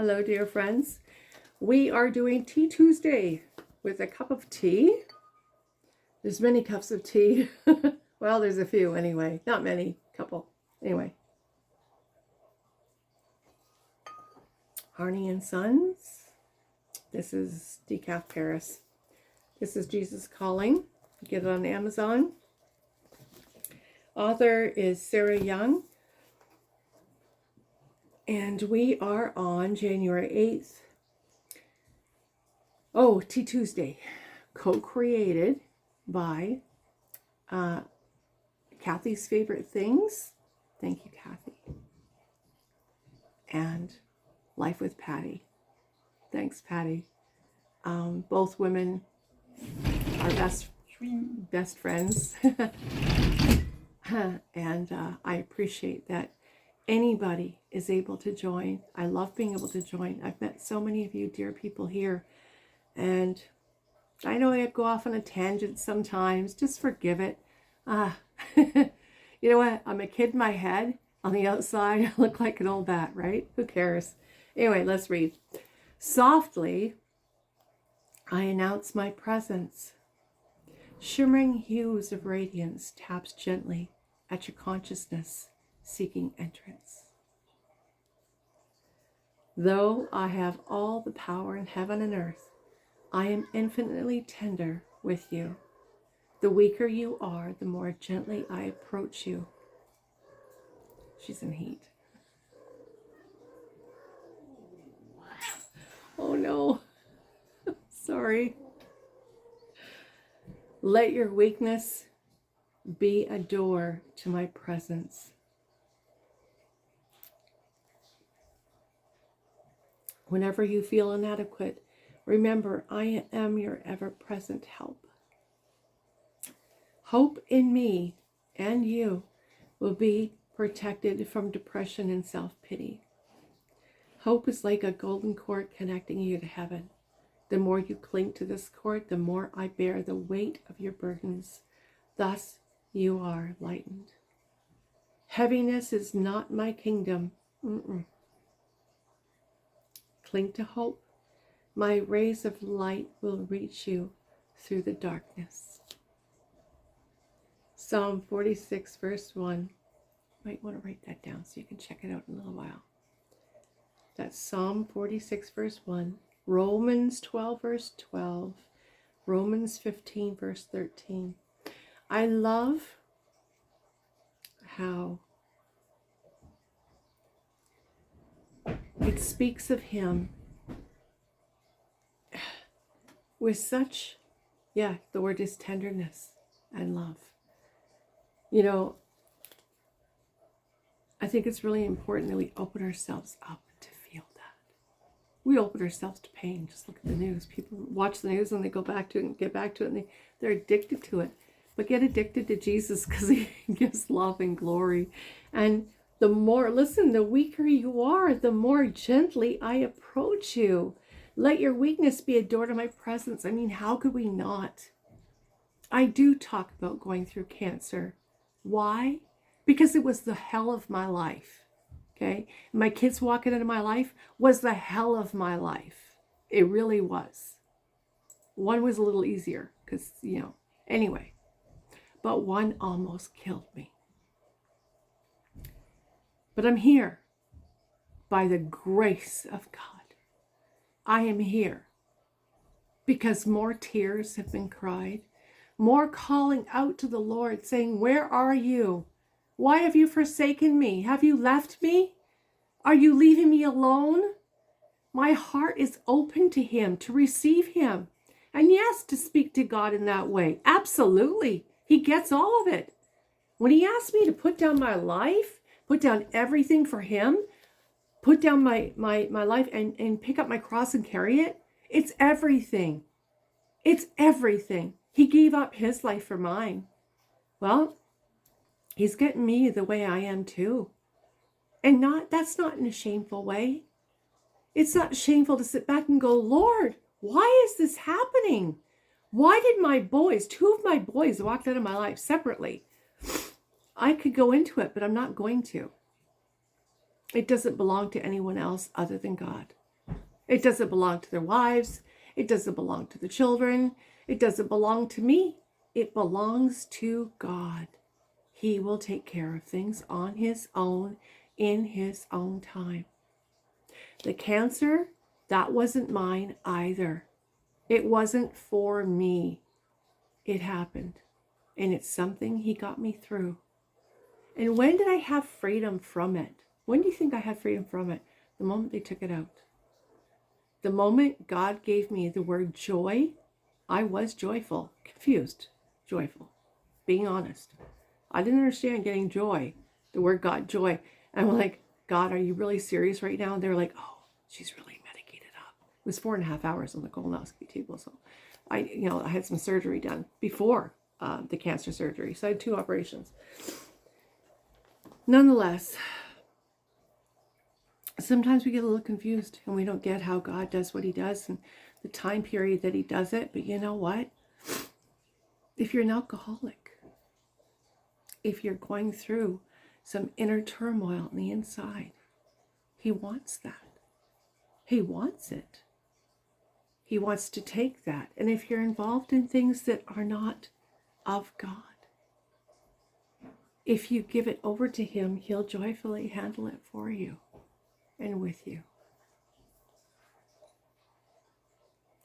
Hello, dear friends. We are doing Tea Tuesday with a cup of tea. There's many cups of tea. Well, there's a few anyway. Not many, couple. Anyway. Harney and Sons. This is Decaf Paris. This is Jesus Calling. Get it on Amazon. Author is Sarah Young. And we are on January 8th. Oh, Tea Tuesday. Co-created by Kathy's Favorite Things. Thank you, Kathy. And Life with Patty. Thanks, Patty. Both women are best friends. And I appreciate that anybody is able to join. I love being able to join. I've met so many of you dear people here. And I know I go off on a tangent sometimes. Just forgive it. You know what? I'm a kid in my head. On the outside, I look like an old bat, right? Who cares? Anyway, let's read. Softly, I announce my presence. Shimmering hues of radiance taps gently at your consciousness, seeking entrance. Though I have all the power in heaven and earth, I am infinitely tender with you. The weaker you are, the more gently I approach you. She's in heat. Oh no. Sorry. Let your weakness be a door to my presence. Whenever you feel inadequate, remember, I am your ever-present help. Hope in me and you will be protected from depression and self-pity. Hope is like a golden cord connecting you to heaven. The more you cling to this cord, the more I bear the weight of your burdens. Thus, you are lightened. Heaviness is not my kingdom. Cling to hope. My rays of light will reach you through the darkness. Psalm 46, verse 1. Might want to write that down so you can check it out in a little while. That's Psalm 46, verse 1. Romans 12, verse 12. Romans 15, verse 13. I love how it speaks of him with such, the word is tenderness and love. You know, I think it's really important that we open ourselves up to feel that. We open ourselves to pain. Just look at the news. People watch the news and they go back to it and get back to it and they're addicted to it. But get addicted to Jesus because he gives love and glory. And the weaker you are, the more gently I approach you. Let your weakness be a door to my presence. I mean, how could we not? I do talk about going through cancer. Why? Because it was the hell of my life. Okay? My kids walking into my life was the hell of my life. It really was. One was a little easier because, anyway. But one almost killed me. But I'm here by the grace of God. I am here because more tears have been cried, more calling out to the Lord saying, where are you? Why have you forsaken me? Have you left me? Are you leaving me alone? My heart is open to him, to receive him. And yes, to speak to God in that way. Absolutely. He gets all of it. When he asked me to put down my life, put down everything for him, put down my life and pick up my cross and carry it, it's everything. It's everything. He gave up his life for mine. Well, he's getting me the way I am too. And that's not in a shameful way. It's not shameful to sit back and go, Lord, why is this happening? Why did two of my boys walked out of my life separately? I could go into it, but I'm not going to. It doesn't belong to anyone else other than God. It doesn't belong to their wives. It doesn't belong to the children. It doesn't belong to me. It belongs to God. He will take care of things on his own, in his own time. The cancer, that wasn't mine either. It wasn't for me. It happened. And it's something he got me through. And when did I have freedom from it? When do you think I had freedom from it? The moment they took it out. The moment God gave me the word joy, I was joyful, confused, joyful, being honest. I didn't understand getting joy, the word God, joy. And I'm like, God, are you really serious right now? And they're like, oh, she's really medicated up. It was 4.5 hours on the colonoscopy table. So I had some surgery done before the cancer surgery. So I had 2 operations. Nonetheless, sometimes we get a little confused and we don't get how God does what he does and the time period that he does it. But you know what? If you're an alcoholic, if you're going through some inner turmoil on the inside, he wants that. He wants it. He wants to take that. And if you're involved in things that are not of God, if you give it over to him, he'll joyfully handle it for you and with you.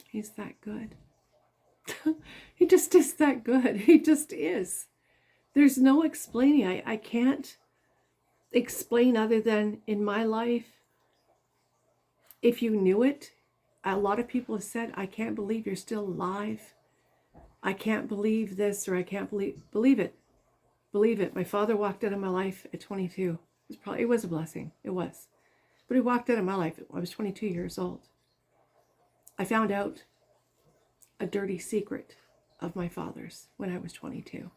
He's that good. He just is that good. He just is. There's no explaining. I can't explain other than in my life, if you knew it, a lot of people have said, I can't believe you're still alive. I can't believe this, or I can't believe it. Believe it. My father walked out of my life at 22. It was a blessing. It was. But he walked out of my life. I was 22 years old. I found out a dirty secret of my father's when I was 22.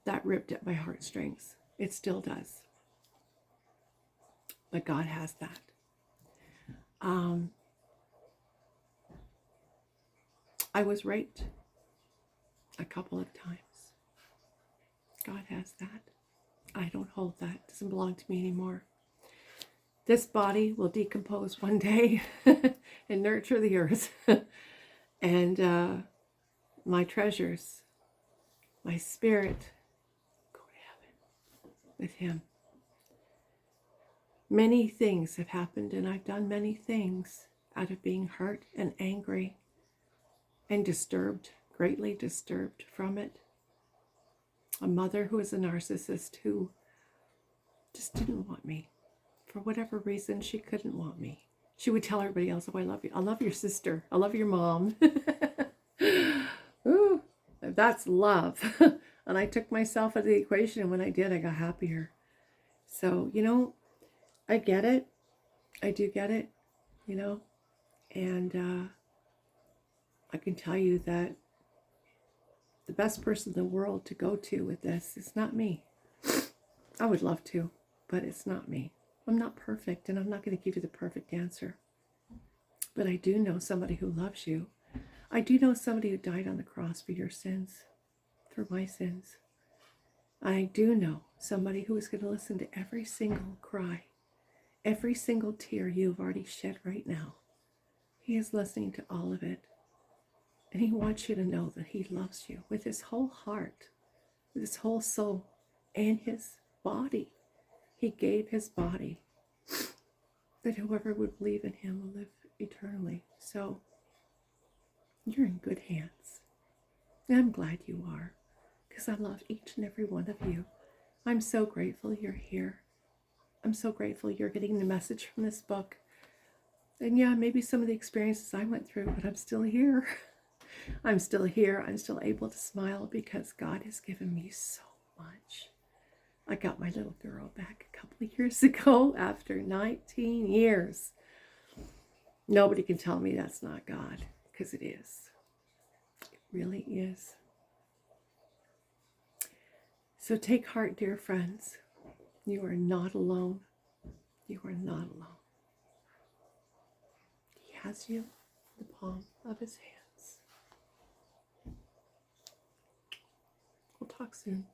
That ripped at my heartstrings. It still does. But God has that. I was raped a couple of times. God has that. I don't hold that. It doesn't belong to me anymore. This body will decompose one day and nurture the earth. And my treasures, my spirit, go to heaven with him. Many things have happened, and I've done many things out of being hurt and angry and disturbed, greatly disturbed from it. A mother who was a narcissist who just didn't want me. For whatever reason, she couldn't want me. She would tell everybody else, oh, I love you. I love your sister. I love your mom. Ooh, that's love. And I took myself out of the equation. And when I did, I got happier. So, I get it. I do get it, And I can tell you that the best person in the world to go to with this is not me. I would love to, but it's not me. I'm not perfect, and I'm not going to give you the perfect answer. But I do know somebody who loves you. I do know somebody who died on the cross for your sins, for my sins. I do know somebody who is going to listen to every single cry, every single tear you've already shed right now. He is listening to all of it. And he wants you to know that he loves you with his whole heart, with his whole soul, and his body. He gave his body that whoever would believe in him will live eternally. So you're in good hands. And I'm glad you are, because I love each and every one of you. I'm so grateful you're here. I'm so grateful you're getting the message from this book. And yeah, maybe some of the experiences I went through, but I'm still here. I'm still here. I'm still able to smile because God has given me so much. I got my little girl back a couple of years ago after 19 years. Nobody can tell me that's not God, because it is. It really is. So take heart, dear friends. You are not alone. You are not alone. He has you in the palm of his hands. We'll talk soon.